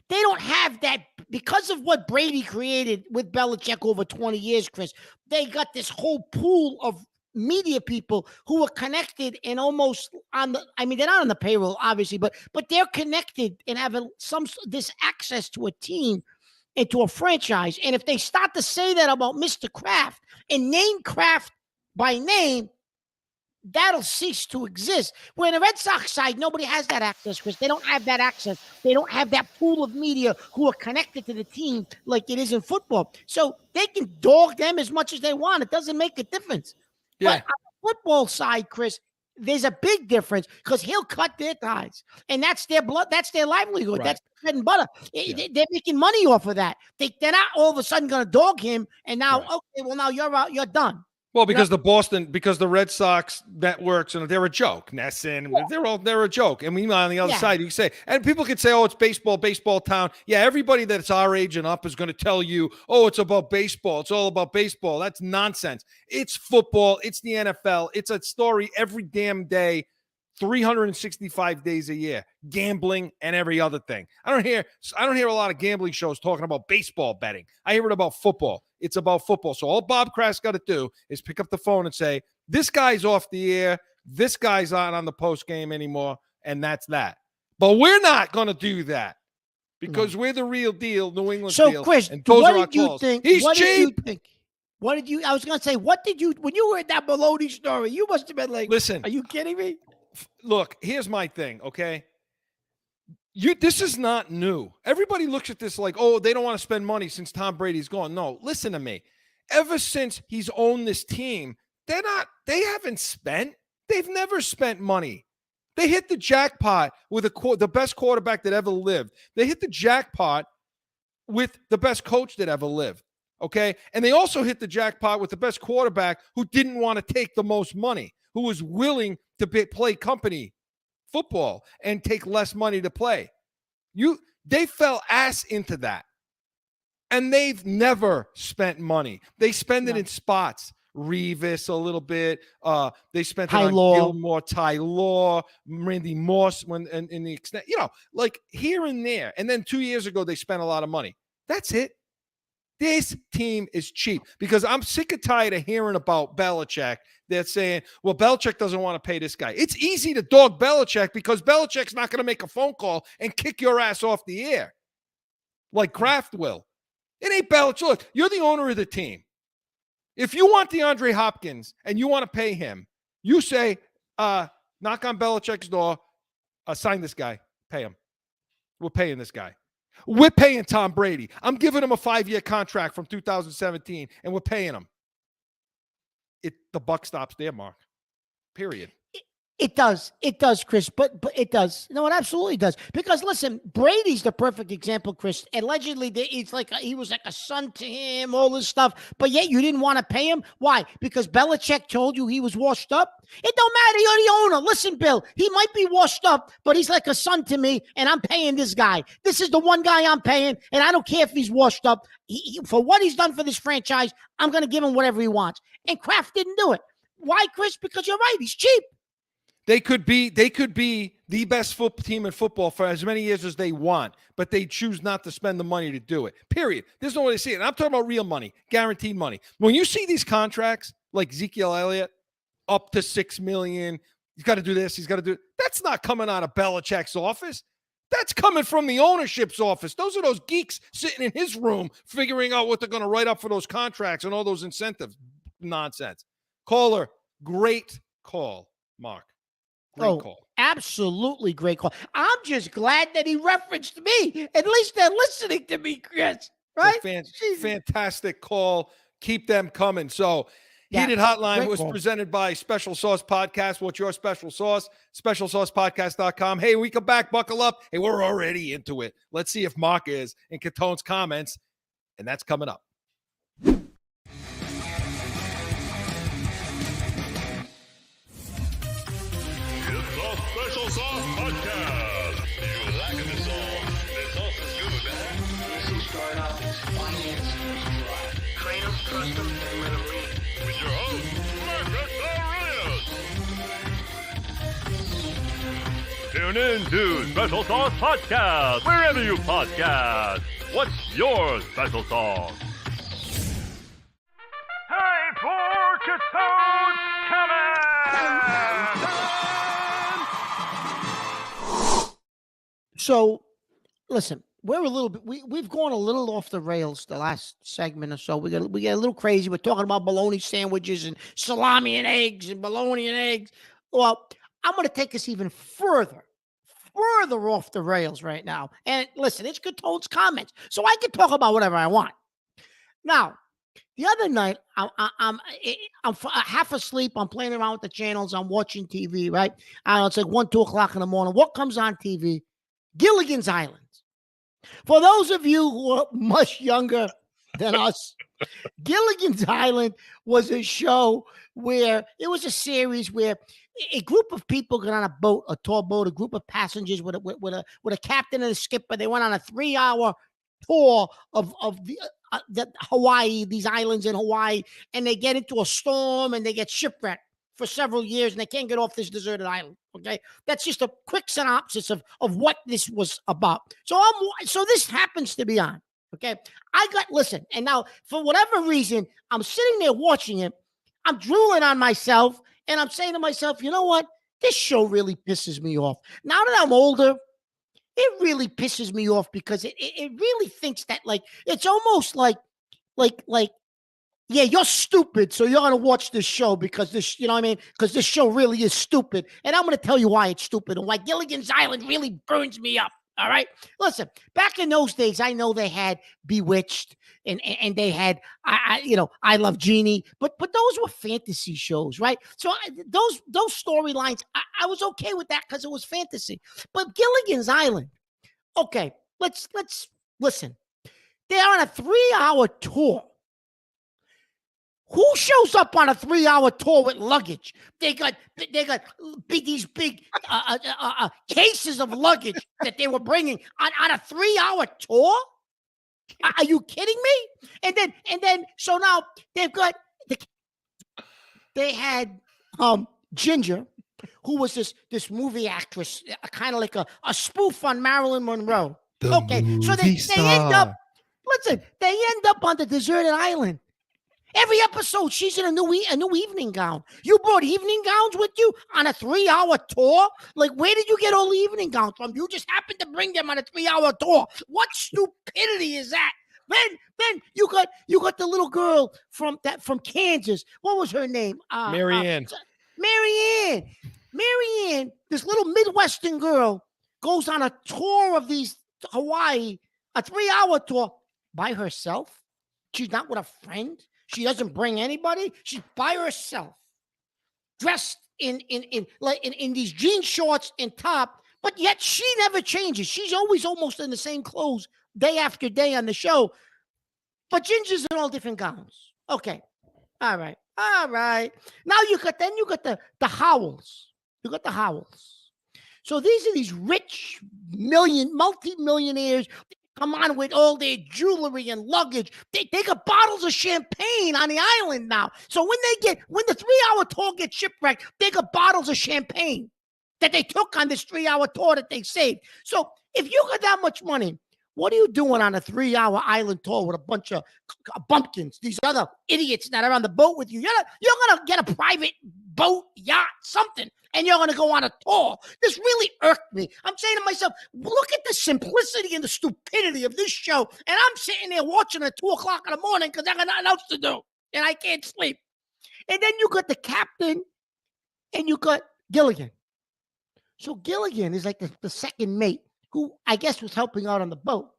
they don't have that because of what Brady created with Belichick over 20 years, Chris. They got this whole pool of media people who are connected and almost on the, I mean, they're not on the payroll, obviously, but they're connected and having this access to a team and to a franchise. And if they start to say that about Mr. Kraft and name Kraft by name, that'll cease to exist. Where in the Red Sox side, nobody has that access, Chris. They don't have that access. They don't have that pool of media who are connected to the team like it is in football. So they can dog them as much as they want. It doesn't make a difference. Yeah. But on the football side, Chris, there's a big difference because he'll cut their ties. And that's their blood. That's their livelihood. Right. That's bread and butter. Yeah. They're making money off of that. They're not all of a sudden going to dog him. And now, Right. okay, well, now you're out. You're done. Well, because the Red Sox networks, and they're a joke. Nesson, they're a joke. And meanwhile, on the other side, you can say, and people could say, oh, it's baseball town. Yeah, everybody that's our age and up is going to tell you, oh, it's about baseball. It's all about baseball. That's nonsense. It's football. It's the NFL. It's a story every damn day, 365 days a year, gambling and every other thing. I don't hear a lot of gambling shows talking about baseball betting. I hear it about football. It's about football. So all Bob Kraft's got to do is pick up the phone and say, this guy's off the air. This guy's not on the post game anymore. And that's that. But we're not going to do that because we're the real deal, New England deal. So, Chris, and those what are our did you calls. think? He's what cheap. did you think? What did you? I was going to say, what did you when you heard that Maloney story? You must have been like, listen, are you kidding me? Look, here's my thing, okay? This is not new. Everybody looks at this like, oh, they don't want to spend money since Tom Brady's gone. No, listen to me. Ever since he's owned this team, they haven't spent. They've never spent money. They hit the jackpot with the best quarterback that ever lived. They hit the jackpot with the best coach that ever lived, okay? And they also hit the jackpot with the best quarterback who didn't want to take the most money, who was willing to play company football and take less money to play. They fell ass into that. And they've never spent money. They spend it in spots. Revis a little bit. They spent it on Gilmore, Ty Law, Randy Moss in the extent, like here and there. And then 2 years ago, they spent a lot of money. That's it. This team is cheap because I'm sick and tired of hearing about Belichick. They're saying, well, Belichick doesn't want to pay this guy. It's easy to dog Belichick because Belichick's not going to make a phone call and kick your ass off the air like Kraft will. It ain't Belichick. Look, you're the owner of the team. If you want DeAndre Hopkins and you want to pay him, you say, knock on Belichick's door, sign this guy, pay him. We're paying this guy. We're paying Tom Brady. I'm giving him a 5-year contract from 2017, and we're paying him. The buck stops there, Mark. Period. It does, Chris, but it does. No, it absolutely does. Because listen, Brady's the perfect example, Chris. Allegedly, it's like he was like a son to him, all this stuff. But yet you didn't want to pay him. Why? Because Belichick told you he was washed up. It don't matter. You're the owner. Listen, Bill, he might be washed up, but he's like a son to me, and I'm paying this guy. This is the one guy I'm paying, and I don't care if he's washed up. For what he's done for this franchise, I'm going to give him whatever he wants. And Kraft didn't do it. Why, Chris? Because you're right. He's cheap. They could be the best team in football for as many years as they want, but they choose not to spend the money to do it. Period. There's no way to see it. And I'm talking about real money, guaranteed money. When you see these contracts like Ezekiel Elliott, up to $6 million, he's got to do this, he's got to do it. That's not coming out of Belichick's office. That's coming from the ownership's office. Those are those geeks sitting in his room figuring out what they're going to write up for those contracts and all those incentives. Nonsense. Caller, great call, Mark. Great call. Absolutely great call. I'm just glad that he referenced me. At least they're listening to me, Chris. Right? Fantastic call. Keep them coming. So, Heated Hotline was presented by Special Sauce Podcast. What's your special sauce? SpecialSaucePodcast.com. Hey, we come back, buckle up. Hey, we're already into it. Let's see if Mark is in Catone's comments, and that's coming up. It's the Special Sauce Podcast. You like the sauce? The sauce is good. This will start off as finance. Train them, trust them, and let them lead. With your host, Marcus Aurelius. Tune in to Special Sauce Podcast, wherever you podcast. What's your special sauce? Time for Catone's Comment! So, listen, we're a little bit, we've gone a little off the rails the last segment or so. We get a little crazy. We're talking about bologna sandwiches and salami and eggs and bologna and eggs. Well, I'm going to take us even further off the rails right now. And listen, it's Catone's comments, so I can talk about whatever I want. Now, the other night, I'm half asleep. I'm playing around with the channels. I'm watching TV, right? It's like 1, 2 o'clock in the morning. What comes on TV? Gilligan's Island. For those of you who are much younger than us, Gilligan's Island was a show where it was a series where a group of people got on a boat, a tall boat, a group of passengers with a captain and a skipper. They went on a 3-hour tour of the Hawaii, these islands in Hawaii, and they get into a storm and they get shipwrecked for several years and they can't get off this deserted island. Okay, that's just a quick synopsis of what this was about. So this happens to be on. Okay, listen, and now for whatever reason, I'm sitting there watching it. I'm drooling on myself, and I'm saying to myself, you know what? This show really pisses me off. Now that I'm older, it really pisses me off because it really thinks that like it's almost like yeah, you're stupid, so you're going to watch this show because this, you know what I mean? Because this show really is stupid. And I'm going to tell you why it's stupid and why Gilligan's Island really burns me up. All right? Listen, back in those days, I know they had Bewitched and they had, I Love Jeannie, but those were fantasy shows, right? So those storylines, I was okay with that because it was fantasy. But Gilligan's Island, okay, let's listen. They're on a 3-hour tour. Who shows up on a 3-hour tour with luggage? They got these big cases of luggage that they were bringing on a 3-hour tour. Are you kidding me? And then so now they had Ginger, who was this movie actress, kind of like a spoof on Marilyn Monroe. So they end up on the deserted island. Every episode, she's in a new evening gown. You brought evening gowns with you on a 3-hour tour? Like, where did you get all the evening gowns from? You just happened to bring them on a 3-hour tour. What stupidity is that? Then you got the little girl from Kansas. What was her name? Marianne. Marianne, this little Midwestern girl, goes on a tour of these Hawaii, a 3-hour tour by herself. She's not with a friend. She doesn't bring anybody. She's by herself, dressed in these jean shorts and top, but yet she never changes. She's always almost in the same clothes day after day on the show. But Ginger's in all different gowns. Okay. All right. Now you got the Howells. You got the Howells. So these are these rich multi-millionaires. Come on with all their jewelry and luggage. They got bottles of champagne on the island now. So when the 3-hour tour gets shipwrecked, they got bottles of champagne. that they took on this 3-hour tour that they saved. So if you got that much money, what are you doing on a 3-hour island tour with a bunch of bumpkins, these other idiots that are on the boat with you? You're going to get a private boat, yacht, something, and you're going to go on a tour. This really irked me. I'm saying to myself, look at the simplicity and the stupidity of this show, and I'm sitting there watching at 2 o'clock in the morning because I got nothing else to do, and I can't sleep. And then you got the captain, and you got Gilligan. So Gilligan is like the second mate, who I guess was helping out on the boat.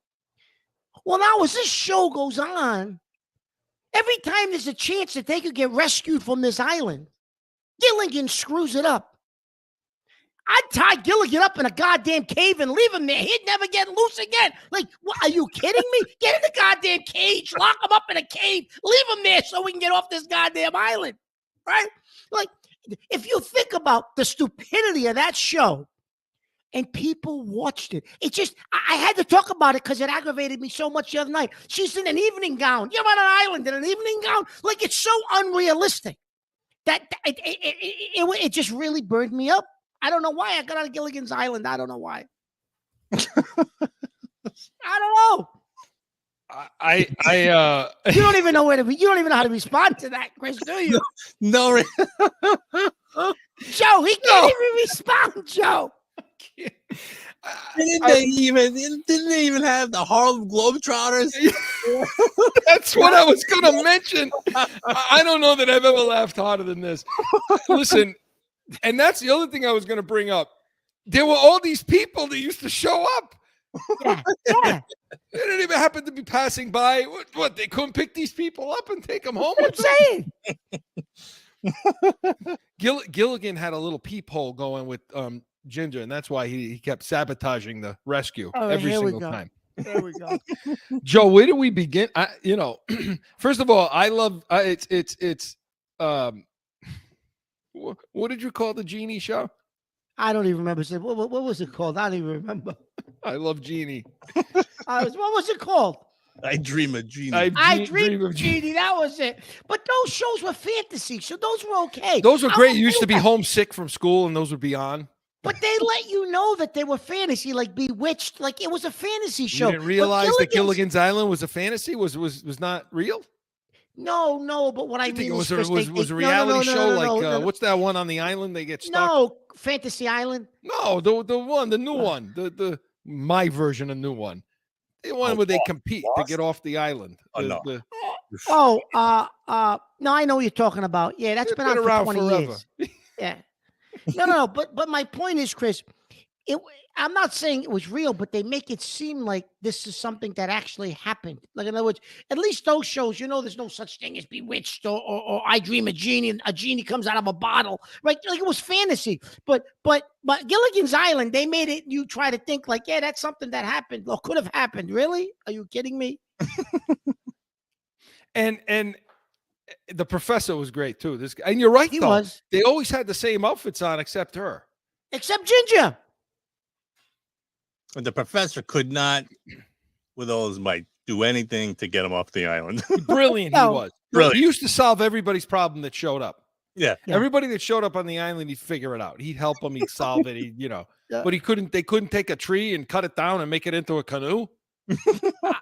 Well, now as this show goes on, every time there's a chance that they could get rescued from this island, Gilligan screws it up. I'd tie Gilligan up in a goddamn cave and leave him there. He'd never get loose again. Like, what, are you kidding me? Get in the goddamn cage, lock him up in a cave, leave him there so we can get off this goddamn island, right? Like, if you think about the stupidity of that show, and people watched it. It just, I had to talk about it because it aggravated me so much the other night. She's in an evening gown. You're on an island in an evening gown. Like, it's so unrealistic that it just really burned me up. I don't know why I got on Gilligan's Island. I don't know why. I don't know. You don't even know where to be. You don't even know how to respond to that, Chris, do you? No. Joe, he can't even respond, Joe. Didn't they even have the Harlem Globetrotters? That's what I was going to mention. I don't know that I've ever laughed harder than this. Listen, and that's the other thing I was going to bring up. There were all these people that used to show up. Yeah. They didn't even happen to be passing by. What? They couldn't pick these people up and take them home? I'm saying. Gilligan had a little peephole going with Ginger, and that's why he kept sabotaging the rescue every single time. There we go. Joe, where do we begin? First of all, I love it's what did you call the genie show? I don't even remember. What was it called? I don't even remember. I love Genie. What was it called? I Dream of Genie. I Dream of Genie. That was it. But those shows were fantasy, so those were okay. Those were great. You used to be homesick from school, and those would be on. But they let you know that they were fantasy, like Bewitched. Like, it was a fantasy show. You didn't realize that Gilligan's Island was a fantasy? Was not real? No. But what I mean was is, a reality show what's that one on the island? They get stuck. No, Fantasy Island. No, the new one, the my version of new one, the one where they compete to get off the island. No, I know what you're talking about. Yeah, that's been around for 20 forever. Years. Yeah. No. But my point is, Chris, I'm not saying it was real, but they make it seem like this is something that actually happened. Like, in other words, at least those shows, there's no such thing as Bewitched or I Dream of Genie, and a genie comes out of a bottle, right? Like, it was fantasy. But Gilligan's Island, they made it. You try to think like, yeah, that's something that happened or could have happened. Really? Are you kidding me? And the professor was great too. This guy, and you're right. He was. They always had the same outfits on, except her, except Ginger. And the professor could not, with all his might, do anything to get him off the island. Brilliant, he was. Brilliant. He used to solve everybody's problem that showed up. Yeah. Everybody that showed up on the island, he'd figure it out. He'd help them. He'd solve it. But they couldn't take a tree and cut it down and make it into a canoe.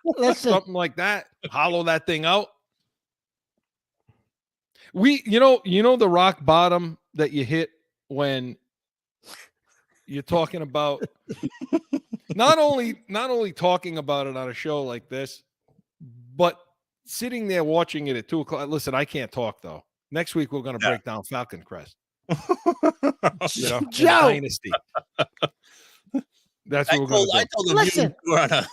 Listen. Something like that. Hollow that thing out. The rock bottom that you hit when you're talking about not only talking about it on a show like this, but sitting there watching it at 2:00. Listen, I can't talk though. Next week we're going to break down Falcon Crest. Joe. Dynasty. That's what we're going to do. I told them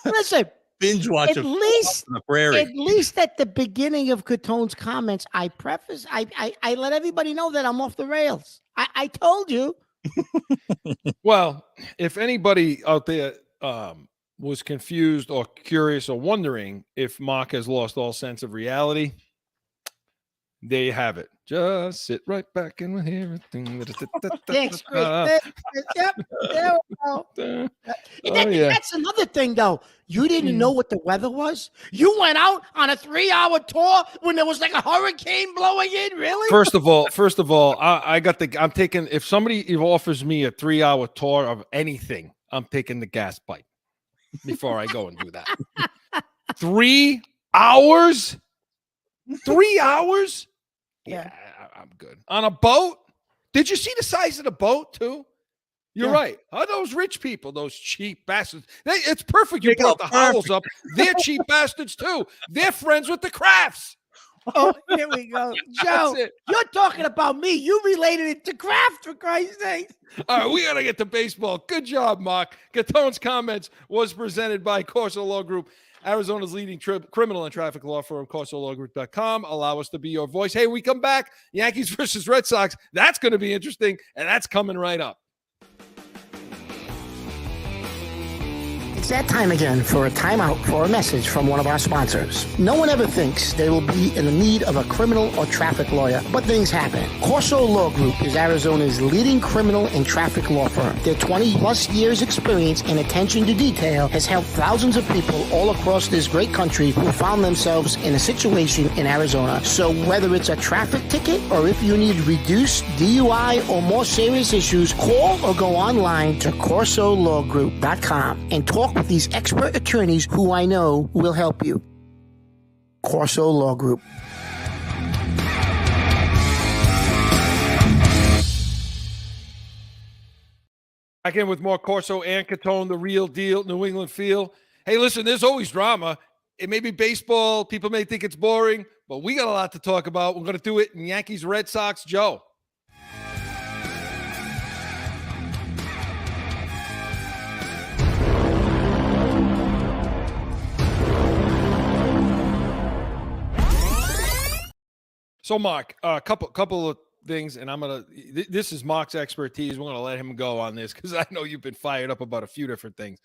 listen. Binge watch at least on the prairie. At least at the beginning of Catone's comments, I let everybody know that I'm off the rails. I told you. Well, if anybody out there was confused or curious or wondering if Mark has lost all sense of reality, there you have it. Just sit right back and we'll hear everything. Thanks, Chris. Yep. There we go. That's another thing, though. You didn't know what the weather was. You went out on a 3-hour tour when there was like a hurricane blowing in. Really? First of all, I'm taking. If somebody offers me a 3-hour tour of anything, I'm taking the gas pipe before I go and do that. 3 hours? 3 hours? Yeah, I'm good. On a boat? Did you see the size of the boat, too? You're right. Oh, those rich people, those cheap bastards. It's perfect. You brought the Howells up. They're cheap bastards, too. They're friends with the Crafts. Oh, here we go. Joe, you're talking about me. You related it to Kraft, for Christ's sake. All right, we got to get to baseball. Good job, Mark. Catone's comments was presented by CORSO Law Group, Arizona's leading criminal and traffic law firm, CORSOLawGroup.com. Allow us to be your voice. Hey, we come back. Yankees versus Red Sox. That's going to be interesting, and that's coming right up. It's that time again for a timeout for a message from one of our sponsors. No one ever thinks they will be in the need of a criminal or traffic lawyer, but things happen. CORSO Law Group is Arizona's leading criminal and traffic law firm. Their 20-plus years experience and attention to detail has helped thousands of people all across this great country who found themselves in a situation in Arizona. So whether it's a traffic ticket or if you need reduced DUI or more serious issues, call or go online to CORSOLawGroup.com and talk with these expert attorneys who I know will help you. CORSO Law Group. Back in with more Corso and Catone, the real deal, New England feel. Hey, listen, there's always drama. It may be baseball. People may think it's boring, but we got a lot to talk about. We're going to do it in Yankees, Red Sox. Joe. So, Mark, a couple of things, and I'm going to – this is Mark's expertise. We're going to let him go on this because I know you've been fired up about a few different things.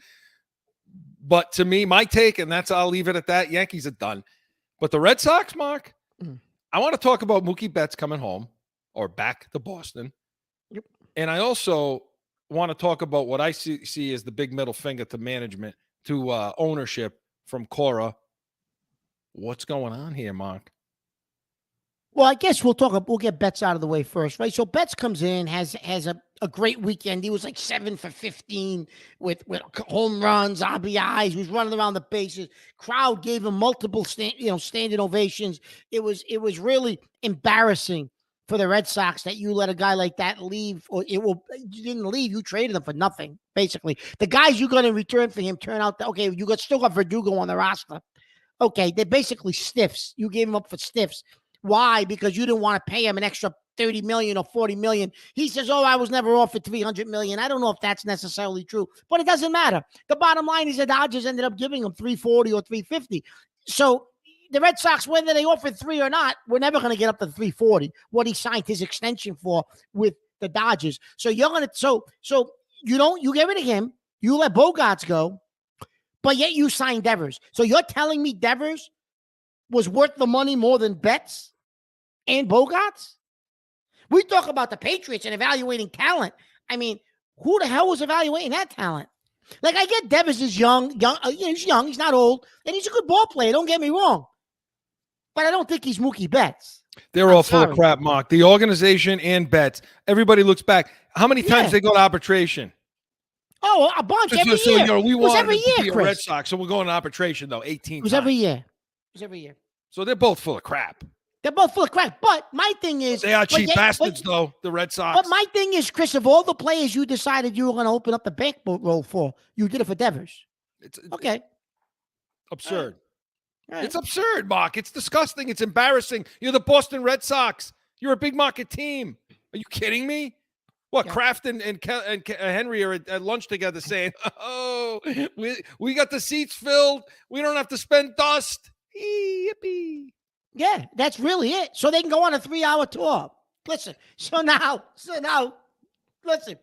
But to me, my take, and I'll leave it at that, Yankees are done. But the Red Sox, Mark, I want to talk about Mookie Betts coming home or back to Boston. Yep. And I also want to talk about what I see as the big middle finger to management, to ownership from Cora. What's going on here, Mark? Well, I guess we'll get Betts out of the way first, right? So Betts comes in, has a great weekend. He was like 7 for 15 with home runs, RBIs. He was running around the bases. Crowd gave him multiple standing ovations. It was really embarrassing for the Red Sox that you let a guy like that leave, or you didn't leave. You traded him for nothing, basically. The guys you got in return for him turn out you still got Verdugo on the roster. Okay, they're basically stiffs. You gave him up for stiffs. Why? Because you didn't want to pay him an extra $30 million or $40 million. He says, I was never offered $300 million. I don't know if that's necessarily true, but it doesn't matter. The bottom line is the Dodgers ended up giving him $340 or $350. So the Red Sox, whether they offered $3 or not, we're never going to get up to $340, what he signed his extension for with the Dodgers. So you get rid of him, you let Bogarts go, but yet you signed Devers. So you're telling me Devers was worth the money more than Betts and Bogarts? We talk about the Patriots and evaluating talent. I mean, who the hell was evaluating that talent? Like, I get Devers is young. He's young. He's not old. And he's a good ball player. Don't get me wrong. But I don't think he's Mookie Betts. They're all full of crap, Mark. The organization and Betts. Everybody looks back. How many times they go to arbitration? Oh, a bunch every year. We want every year, to be a Red Sox, so we're going to arbitration, though, 18 It was times. every year. It was every year. So they're both full of crap. They're both full of crap. But my thing is... They are cheap bastards, though, the Red Sox. But my thing is, Chris, of all the players you decided you were going to open up the bankroll for, you did it for Devers. It's okay. Absurd. All right. It's absurd, Mark. It's disgusting. It's embarrassing. You're the Boston Red Sox. You're a big market team. Are you kidding me? What, Kraft and Henry are at lunch together saying, we got the seats filled. We don't have to spend dust. Yippee. Yeah, that's really it. So they can go on a 3-hour tour. Listen, so now, listen.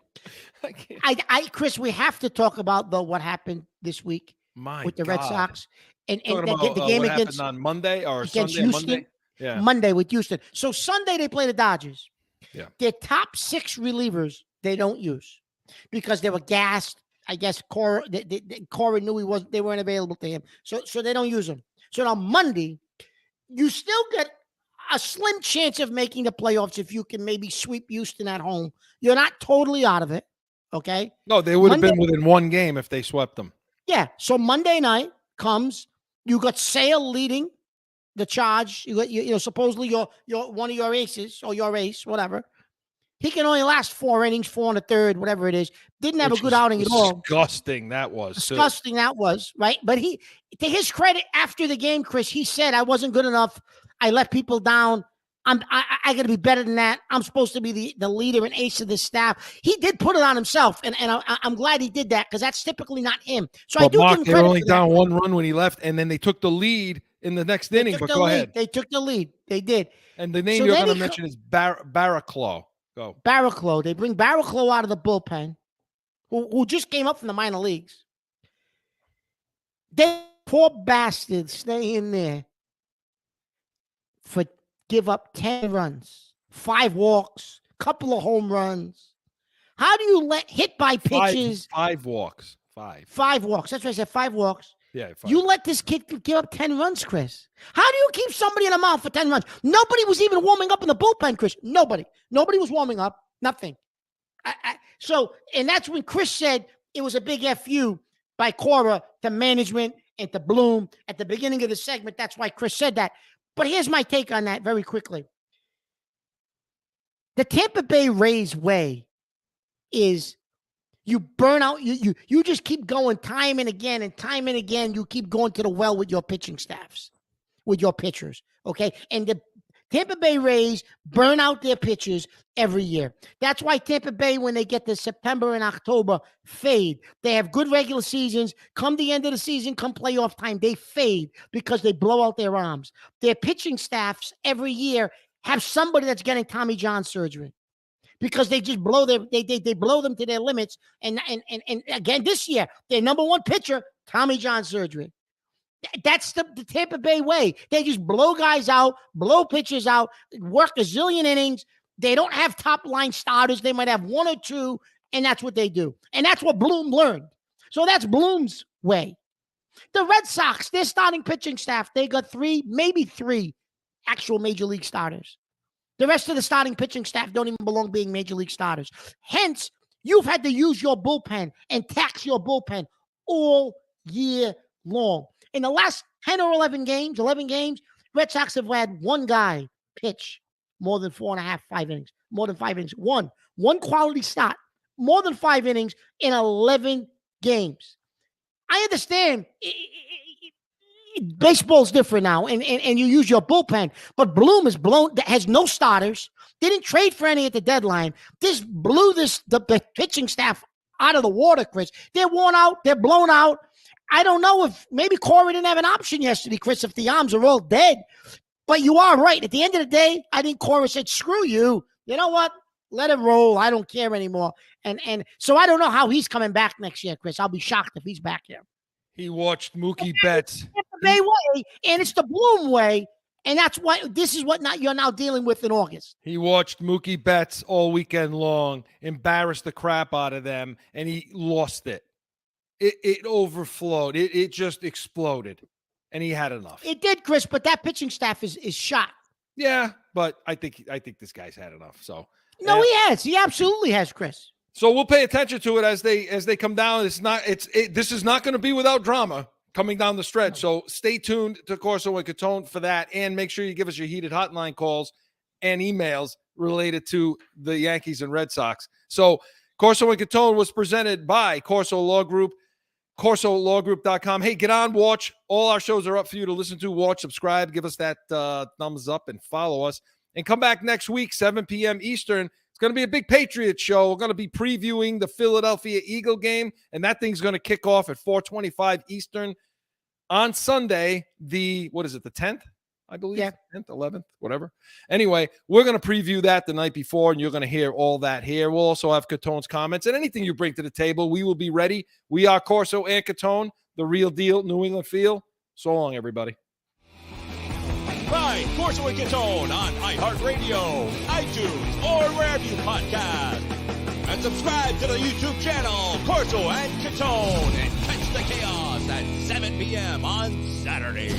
Chris, we have to talk about what happened this week with the Red Sox. And the game against on Monday or against Sunday, Houston. Monday. Yeah. Monday with Houston. So Sunday they play the Dodgers. Yeah. Their top 6 relievers they don't use because they were gassed. I guess Cora knew they weren't available to him. So they don't use them. So on Monday, you still get a slim chance of making the playoffs if you can maybe sweep Houston at home. You're not totally out of it. Okay. No, they would have been within one game if they swept them. Yeah. So Monday night comes, you got Sale leading the charge. You got, supposedly your one of your aces or your ace, whatever. He can only last 4 innings, 4 and a third, whatever it is. Didn't have a good outing at all. Disgusting that was. Disgusting that was, right? But he, to his credit, after the game, Chris, he said, I wasn't good enough. I let people down. I got to be better than that. I'm supposed to be the leader and ace of the staff. He did put it on himself, and I'm glad he did that because that's typically not him. So I do Mark, give him they credit. were only for down that. 1 run when he left, and then they took the lead in the next inning. But go ahead. They took the lead. They did. And the name So you're then going to he mention is Barraclough. Go. Barraclough. They bring Barraclough out of the bullpen, who just came up from the minor leagues. They poor bastards stay in there for give up 10 runs, 5 walks, couple of home runs. How do you let hit by pitches? 5 walks. 5. 5 walks. That's what I said. 5 walks. Yeah. 5. You let this kid give up 10 runs, Chris. How do you keep somebody in the mound for 10 runs? Nobody was even warming up in the bullpen, Chris. Nobody was warming up. Nothing. And that's when Chris said it was a big FU by Cora to management and to Bloom at the beginning of the segment. That's why Chris said that. But here's my take on that very quickly. The Tampa Bay Rays way is you burn out. You just keep going time and again. You keep going to the well with your pitching staffs, with your pitchers. Okay. And the Tampa Bay Rays burn out their pitchers every year. That's why Tampa Bay, when they get to September and October, fade. They have good regular seasons. Come the end of the season, come playoff time, they fade because they blow out their arms. Their pitching staffs every year have somebody that's getting Tommy John surgery because they just blow they blow them to their limits. And again, this year, their number 1 pitcher, Tommy John surgery. That's the Tampa Bay way. They just blow guys out, blow pitchers out, work a zillion innings. They don't have top line starters. They might have 1 or 2, and that's what they do. And that's what Bloom learned. So that's Bloom's way. The Red Sox, their starting pitching staff, they got 3, maybe 3 actual major league starters. The rest of the starting pitching staff don't even belong being major league starters. Hence, you've had to use your bullpen and tax your bullpen all year long. In the last 10 or 11 games, Red Sox have had 1 guy pitch more than 4.5, 5 innings, more than 5 innings. One quality start, more than 5 innings in 11 games. I understand baseball's different now, and you use your bullpen, but Bloom has no starters. They didn't trade for any at the deadline. This blew the pitching staff out of the water, Chris. They're worn out. They're blown out. I don't know if maybe Corey didn't have an option yesterday, Chris, if the arms are all dead. But you are right. At the end of the day, I think Corey said, screw you. You know what? Let it roll. I don't care anymore. And so I don't know how he's coming back next year, Chris. I'll be shocked if he's back here. He watched Mookie Betts. It's the Bay way, and it's the Bloom way. And that's why this is what you're now dealing with in August. He watched Mookie Betts all weekend long, embarrassed the crap out of them, and he lost it. It overflowed. It just exploded, and he had enough. It did, Chris, but that pitching staff is shot. Yeah, but I think this guy's had enough. So no, he has. He absolutely has, Chris. So we'll pay attention to it as they come down. This is not going to be without drama coming down the stretch. So stay tuned to Corso and Catone for that, and make sure you give us your heated hotline calls and emails related to the Yankees and Red Sox. So Corso and Catone was presented by Corso Law Group. CorsoLawGroup.com. Hey, get on, watch. All our shows are up for you to listen to. Watch, subscribe, give us that thumbs up, and follow us. And come back next week, 7 p.m. Eastern. It's going to be a big Patriots show. We're going to be previewing the Philadelphia Eagle game, and that thing's going to kick off at 4:25 Eastern on Sunday, the 10th, I believe? Yeah. 10th, 11th, whatever. Anyway, we're going to preview that the night before, and you're going to hear all that here. We'll also have Catone's comments, and anything you bring to the table, we will be ready. We are Corso and Catone, the real deal, New England feel. So long, everybody. Find Corso and Catone on iHeartRadio, iTunes, or wherever you podcast. And subscribe to the YouTube channel, Corso and Catone, and catch the chaos at 7 p.m. on Saturday.